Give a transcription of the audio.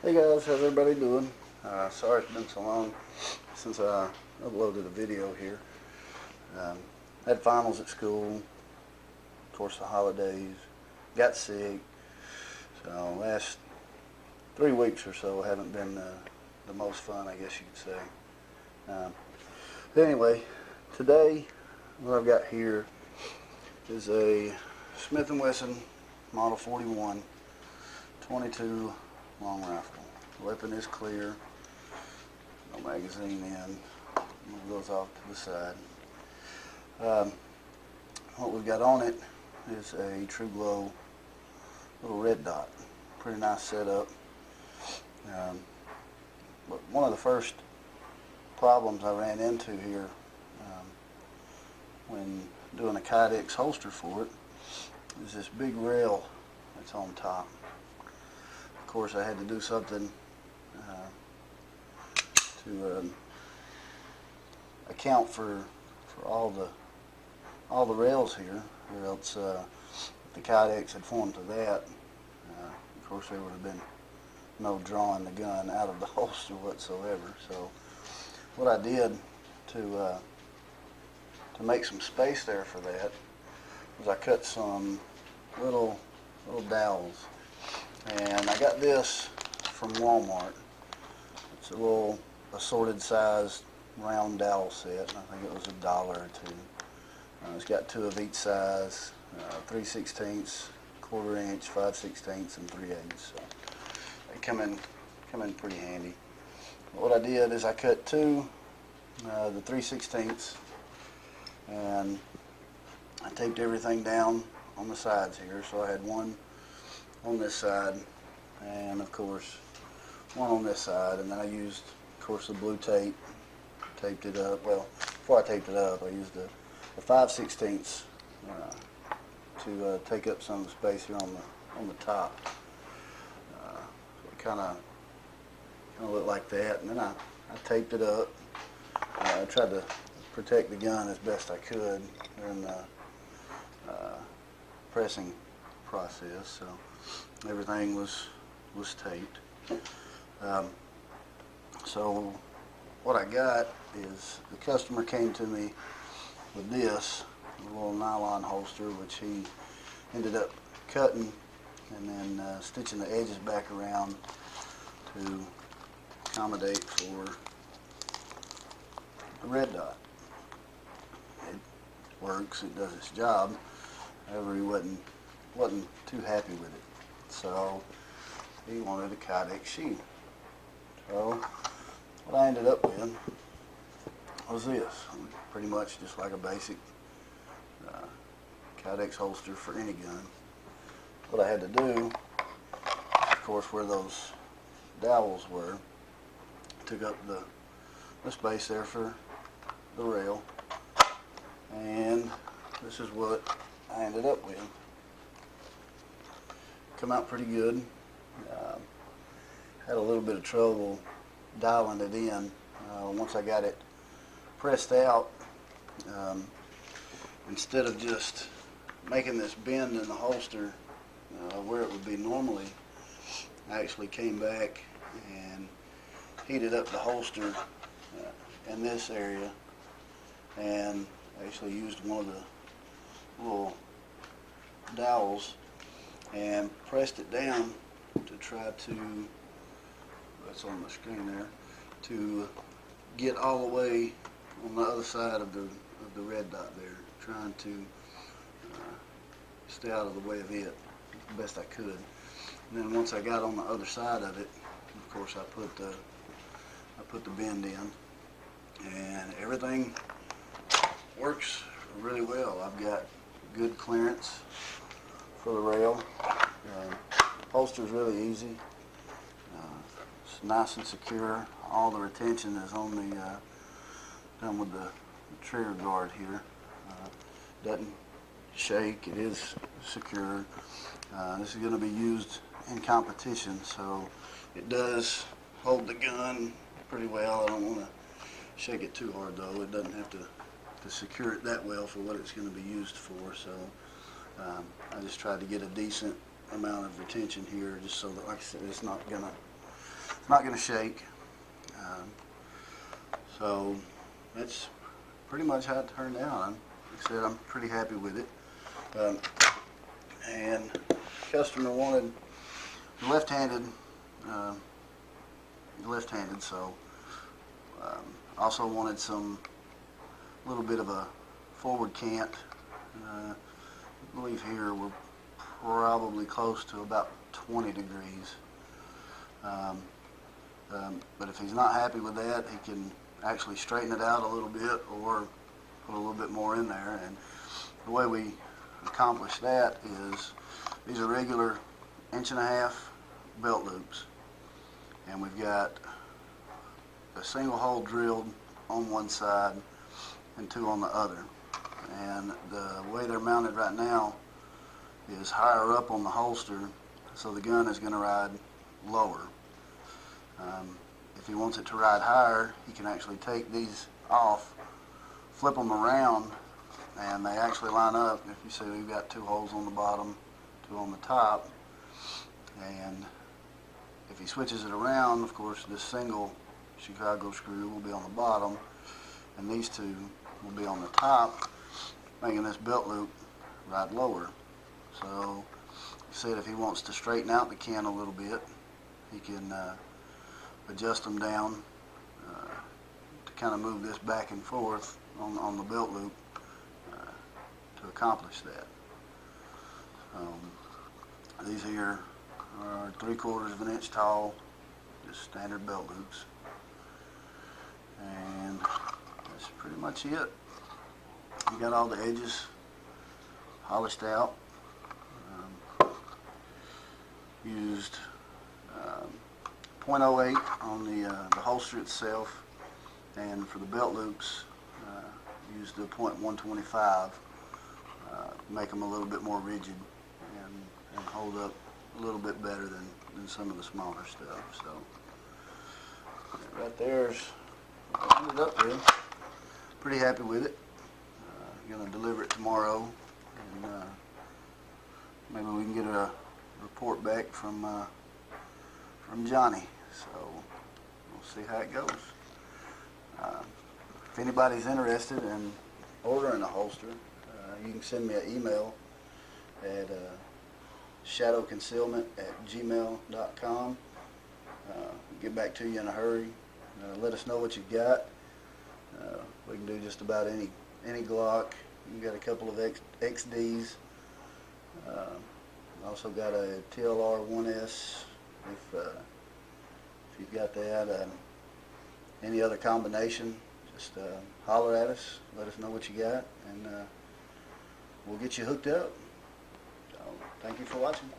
Hey guys, how's everybody doing? Sorry it's been so long since I uploaded a video here. Had finals at school, of course the holidays, got sick, so last 3 weeks or so haven't been the most fun, I guess you could say. But anyway, today what I've got here is a Smith Wesson Model 41 22 long rifle. Weapon is clear, no magazine in, move those off to the side. What we've got on it is a TruGlo little red dot. Pretty nice setup. But one of the first problems I ran into here when doing a Kydex holster for it is this big rail that's on top. Of course, I had to do something to account for all the rails here, or else if the Kydex had formed to that, of course there would have been no drawing the gun out of the holster whatsoever. So what I did to make some space there for that was I cut some little dowels, and I got this from Walmart. It's a little assorted sized round dowel set, and I think it was $1 or $2. It's got 2 of each size, 3/16, 1/4 inch, 5/16, and 3/8. So they come in pretty handy. But what I did is I cut 2, the 3/16, and I taped everything down on the sides here. So I had one on this side, and of course one on this side, and then I used, of course, the blue tape, taped it up. Well, before I taped it up, I used the 5/16 to take up some of the space here on the top. So it kind of looked like that, and then I taped it up. I tried to protect the gun as best I could during the pressing process, so everything was taped. So what I got is the customer came to me with this, a little nylon holster, which he ended up cutting and then stitching the edges back around to accommodate for the red dot. It works, it does its job. However, he wasn't too happy with it, so he wanted a Kydex sheath. So what I ended up with was this, pretty much just like a basic Kydex holster for any gun. What I had to do, of course, where those dowels were, took up the space there for the rail, and this is what I ended up with. Come out pretty good. Had a little bit of trouble dialing it in. Once I got it pressed out, instead of just making this bend in the holster where it would be normally, I actually came back and heated up the holster in this area, and actually used one of the little dowels and pressed it down to try to, that's on the screen there, to get all the way on the other side of the red dot there, trying to stay out of the way of it the best I could. And then once I got on the other side of it, of course I put the bend in, and everything works really well. I've got good clearance for the rail. Holster is really easy. It's nice and secure. All the retention is on the done with the trigger guard here. Doesn't shake. It is secure. This is going to be used in competition, so it does hold the gun pretty well. I don't want to shake it too hard though. It doesn't have to secure it that well for what it's going to be used for. So I just tried to get a decent amount of retention here, just so that, like I said, it's not going to not going to shake. So that's pretty much how it turned out. Like I said, I'm pretty happy with it. And the customer wanted left-handed, so also wanted some little bit of a forward cant. I believe here we're probably close to about 20 degrees. But if he's not happy with that, he can actually straighten it out a little bit or put a little bit more in there. And the way we accomplish that is these are regular 1.5-inch belt loops, and we've got a single hole drilled on one side and 2 on the other. And the way they're mounted right now is higher up on the holster, so the gun is going to ride lower. If he wants it to ride higher, he can actually take these off, flip them around, and they actually line up. If you see, we've got 2 holes on the bottom, 2 on the top, and if he switches it around, of course, this single Chicago screw will be on the bottom, and these 2 will be on the top, making this belt loop ride lower. So, he said if he wants to straighten out the can a little bit, he can adjust them down to kind of move this back and forth on the belt loop to accomplish that. These here are 3/4 of an inch tall, just standard belt loops, and that's pretty much it. You got all the edges polished out. Used 0.08 on the holster itself, and for the belt loops used the 0.125, make them a little bit more rigid and hold up a little bit better than some of the smaller stuff. So right there's what I ended up with. Pretty happy with it. Going to deliver it tomorrow, and maybe we can get a report back from Johnny. So we'll see how it goes. If anybody's interested in ordering a holster, you can send me an email at shadowconcealment@gmail.com. Get back to you in a hurry. Let us know what you got. We can do just about any Glock. You got a couple of XDs. Also got a TLR 1S. If you've got that, any other combination, just holler at us. Let us know what you got, and we'll get you hooked up. So, thank you for watching.